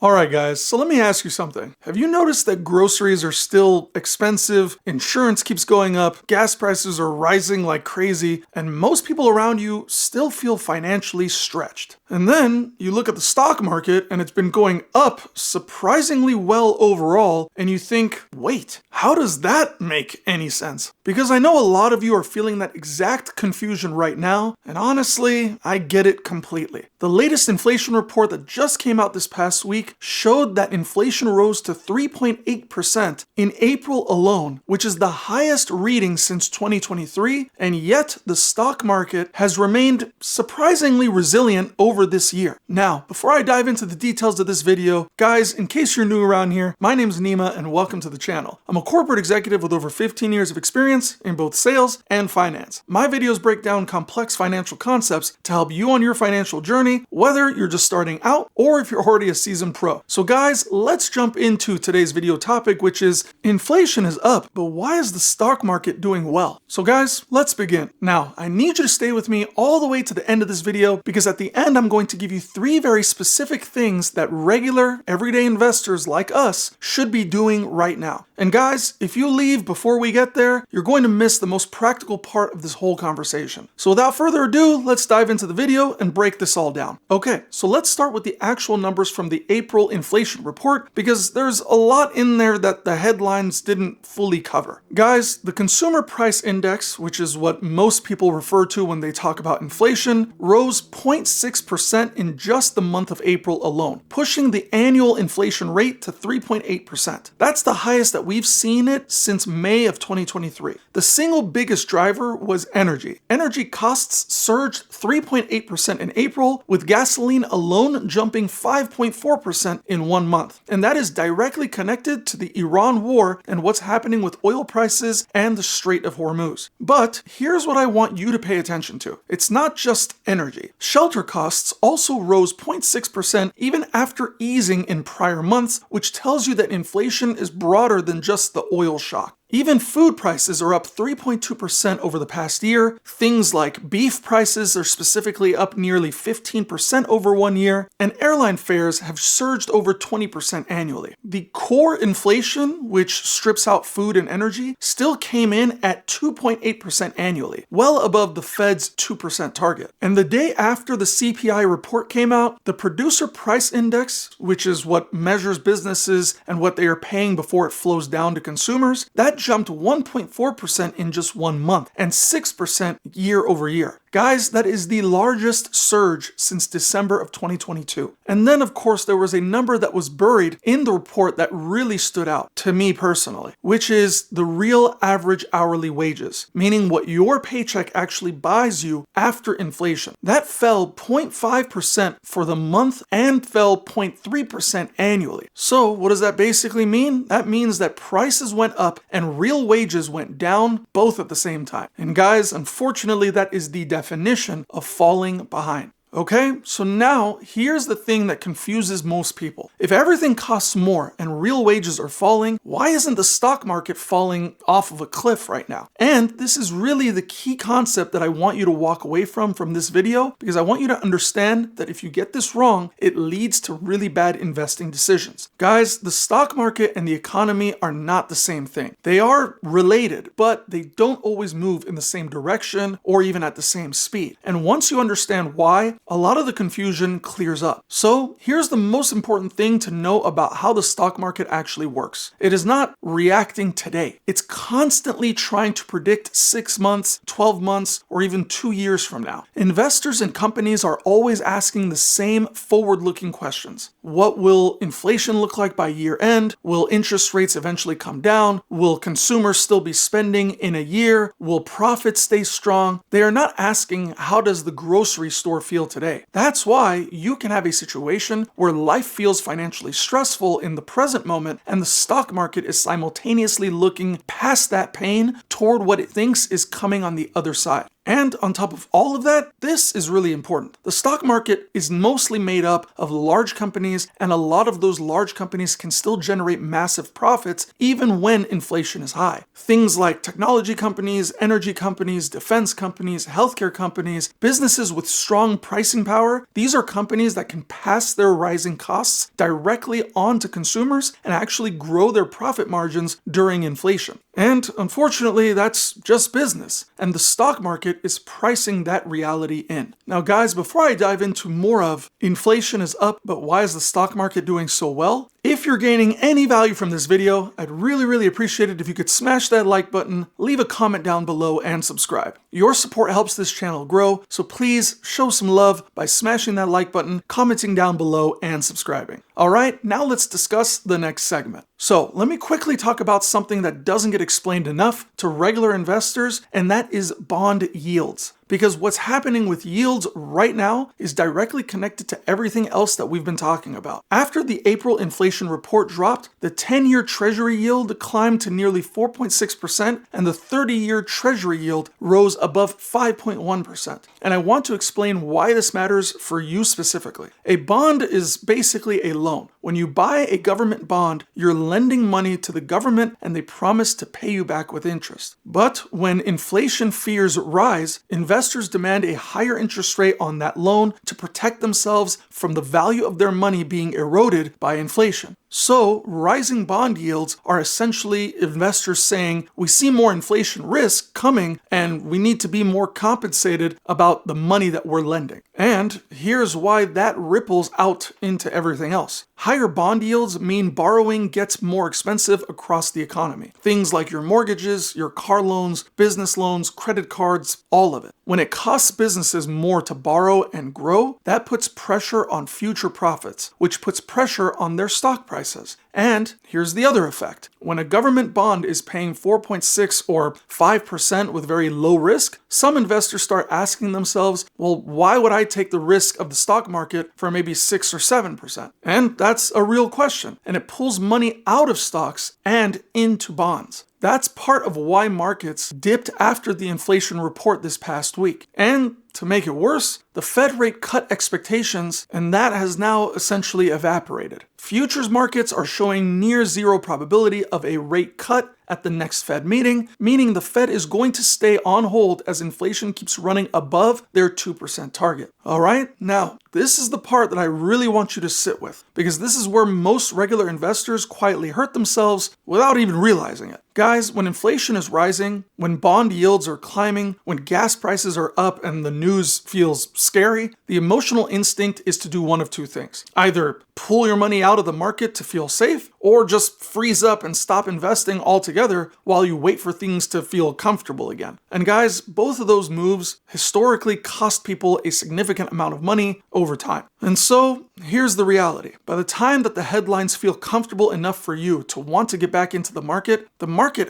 Alright guys, so let me ask you something. Have you noticed that groceries are still expensive, insurance keeps going up, gas prices are rising like crazy, and most people around you still feel financially stretched? And then you look at the stock market and it's been going up surprisingly well overall, and you think, wait, how does that make any sense? Because I know a lot of you are feeling that exact confusion right now, and honestly, I get it completely. The latest inflation report that just came out this past week showed that inflation rose to 3.8% in April alone, which is the highest reading since 2023, and yet the stock market has remained surprisingly resilient over this year. Now, before I dive into the details of this video, guys, in case you're new around here, my name's Nima and welcome to the channel. I'm a corporate executive with over 15 years of experience in both sales and finance. My videos break down complex financial concepts to help you on your financial journey, whether you're just starting out or if you're already a seasoned pro. So guys, let's jump into today's video topic, which is inflation is up, but why is the stock market doing well? So guys, let's begin. Now, I need you to stay with me all the way to the end of this video because at the end, I'm going to give you 3 very specific things that regular, everyday investors like us should be doing right now. And guys, if you leave before we get there, you're going to miss the most practical part of this whole conversation. So without further ado, let's dive into the video and break this all down. Okay, so let's start with the actual numbers from the April inflation report because there's a lot in there that the headlines didn't fully cover. Guys, the consumer price index, which is what most people refer to when they talk about inflation, rose 0.6% in just the month of April alone, pushing the annual inflation rate to 3.8%. That's the highest that we've seen it since May of 2023. The single biggest driver was energy. Energy costs surged 3.8% in April, with gasoline alone jumping 5.4% in 1 month. And that is directly connected to the Iran war and what's happening with oil prices and the Strait of Hormuz. But here's what I want you to pay attention to. It's not just energy. Shelter costs also rose 0.6% even after easing in prior months, which tells you that inflation is broader than just the oil shock. Even food prices are up 3.2% over the past year. Things like beef prices are specifically up nearly 15% over 1 year, and airline fares have surged over 20% annually. The core inflation, which strips out food and energy, still came in at 2.8% annually, well above the Fed's 2% target. And the day after the CPI report came out, the Producer Price Index, which is what measures businesses and what they are paying before it flows down to consumers, that jumped 1.4% in just 1 month and 6% year over year. Guys, that is the largest surge since December of 2022. And then, of course, there was a number that was buried in the report that really stood out to me personally, which is the real average hourly wages, meaning what your paycheck actually buys you after inflation. That fell 0.5% for the month and fell 0.3% annually. So what does that basically mean? That means that prices went up and real wages went down, both at the same time. And guys, unfortunately, that is the definition of falling behind. Okay, so now here's the thing that confuses most people. If everything costs more and real wages are falling, why isn't the stock market falling off of a cliff right now? And this is really the key concept that I want you to walk away from this video, because I want you to understand that if you get this wrong, it leads to really bad investing decisions. Guys, the stock market and the economy are not the same thing. They are related, but they don't always move in the same direction or even at the same speed. And once you understand why, a lot of the confusion clears up. So here's the most important thing to know about how the stock market actually works. It is not reacting today. It's constantly trying to predict 6 months, 12 months, or even 2 years from now. Investors and companies are always asking the same forward-looking questions. What will inflation look like by year end? Will interest rates eventually come down? Will consumers still be spending in a year? Will profits stay strong? They are not asking, how does the grocery store feel today? That's why you can have a situation where life feels financially stressful in the present moment and the stock market is simultaneously looking past that pain toward what it thinks is coming on the other side. And on top of all of that, this is really important. The stock market is mostly made up of large companies, and a lot of those large companies can still generate massive profits even when inflation is high. Things like technology companies, energy companies, defense companies, healthcare companies, businesses with strong pricing power, these are companies that can pass their rising costs directly on to consumers and actually grow their profit margins during inflation. And unfortunately, that's just business, and the stock market is pricing that reality in. Now guys, before I dive into more of inflation is up, but why is the stock market doing so well? If you're gaining any value from this video, I'd really appreciate it if you could smash that like button, leave a comment down below, and subscribe. Your support helps this channel grow, so please show some love by smashing that like button, commenting down below, and subscribing. Alright, now let's discuss the next segment. So let me quickly talk about something that doesn't get explained enough to regular investors, and that is bond yields. Because what's happening with yields right now is directly connected to everything else that we've been talking about. After the April inflation report dropped, the 10-year Treasury yield climbed to nearly 4.6%, and the 30-year Treasury yield rose above 5.1%. And I want to explain why this matters for you specifically. A bond is basically a loan. When you buy a government bond, you're lending money to the government and they promise to pay you back with interest. But when inflation fears rise, investors demand a higher interest rate on that loan to protect themselves from the value of their money being eroded by inflation. So, rising bond yields are essentially investors saying, we see more inflation risk coming and we need to be more compensated about the money that we're lending. And here's why that ripples out into everything else. Higher bond yields mean borrowing gets more expensive across the economy. Things like your mortgages, your car loans, business loans, credit cards, all of it. When it costs businesses more to borrow and grow, that puts pressure on future profits, which puts pressure on their stock prices. And here's the other effect. When a government bond is paying 4.6 or 5% with very low risk, some investors start asking themselves, well, why would I take the risk of the stock market for maybe 6 or 7%? And that's a real question. And it pulls money out of stocks and into bonds. That's part of why markets dipped after the inflation report this past week. And to make it worse, the Fed rate cut expectations, and that has now essentially evaporated. Futures markets are showing near zero probability of a rate cut at the next Fed meeting, meaning the Fed is going to stay on hold as inflation keeps running above their 2% target. Alright, now this is the part that I really want you to sit with, because this is where most regular investors quietly hurt themselves without even realizing it. Guys, when inflation is rising, when bond yields are climbing, when gas prices are up and the news feels scary, the emotional instinct is to do one of two things. Either pull your money out of the market to feel safe, or just freeze up and stop investing altogether while you wait for things to feel comfortable again. And guys, both of those moves historically cost people a significant amount of money over time. And so, here's the reality. By the time that the headlines feel comfortable enough for you to want to get back into the market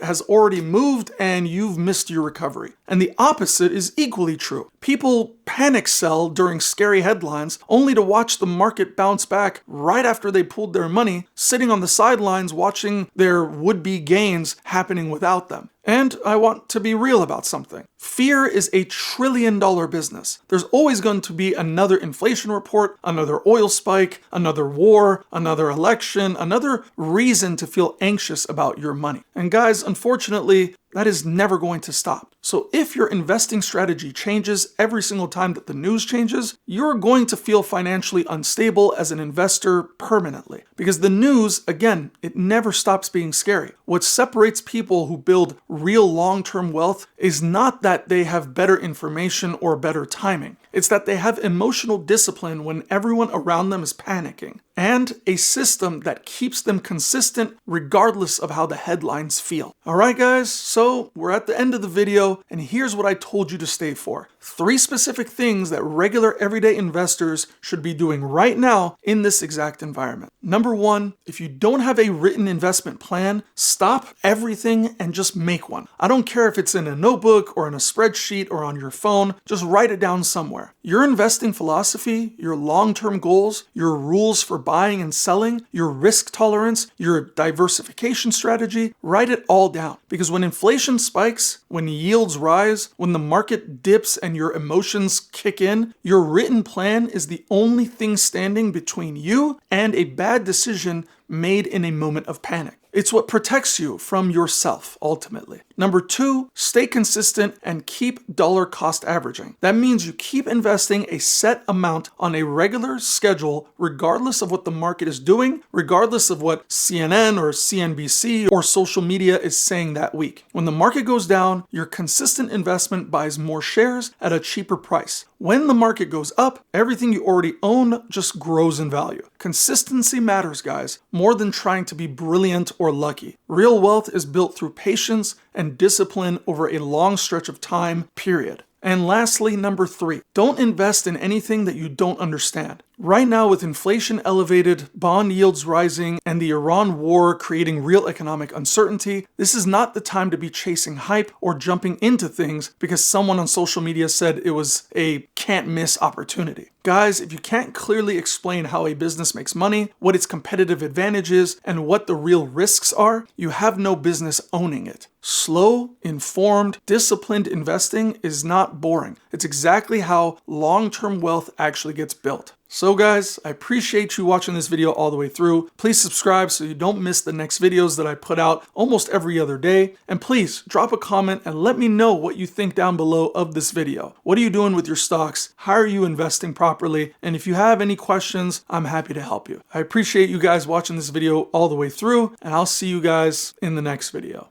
has already moved and you've missed your recovery. And the opposite is equally true. People panic sell during scary headlines only to watch the market bounce back right after they pulled their money, sitting on the sidelines watching their would-be gains happening without them. And I want to be real about something. Fear is a trillion-dollar business. There's always going to be another inflation report, another oil spike, another war, another election, another reason to feel anxious about your money. And guys, unfortunately, that is never going to stop. So if your investing strategy changes every single time that the news changes, you're going to feel financially unstable as an investor permanently. Because the news, again, it never stops being scary. What separates people who build real long-term wealth is not that they have better information or better timing. It's that they have emotional discipline when everyone around them is panicking, and a system that keeps them consistent regardless of how the headlines feel. Alright guys, so we're at the end of the video, and here's what I told you to stay for. 3 specific things that regular everyday investors should be doing right now in this exact environment. Number 1, if you don't have a written investment plan, stop everything and just make one. I don't care if it's in a notebook or in a spreadsheet or on your phone, just write it down somewhere. Your investing philosophy, your long-term goals, your rules for buying and selling, your risk tolerance, your diversification strategy. Write it all down. Because when inflation spikes, when yields rise, when the market dips and your emotions kick in, your written plan is the only thing standing between you and a bad decision made in a moment of panic. It's what protects you from yourself, ultimately. Number 2, stay consistent and keep dollar cost averaging. That means you keep investing a set amount on a regular schedule, regardless of what the market is doing, regardless of what CNN or CNBC or social media is saying that week. When the market goes down, your consistent investment buys more shares at a cheaper price. When the market goes up, everything you already own just grows in value. Consistency matters, guys, more than trying to be brilliant or lucky. Real wealth is built through patience and discipline over a long stretch of time, period. And lastly, number 3, don't invest in anything that you don't understand. Right now, with inflation elevated, bond yields rising, and the Iran war creating real economic uncertainty, this is not the time to be chasing hype or jumping into things because someone on social media said it was a can't miss opportunity. Guys, if you can't clearly explain how a business makes money, what its competitive advantage is, and what the real risks are, you have no business owning it. Slow, informed, disciplined investing is not boring. It's exactly how long-term wealth actually gets built. So guys, I appreciate you watching this video all the way through. Please subscribe so you don't miss the next videos that I put out almost every other day. And please drop a comment and let me know what you think down below of this video. What are you doing with your stocks? How are you investing properly? And if you have any questions, I'm happy to help you. I appreciate you guys watching this video all the way through, and I'll see you guys in the next video.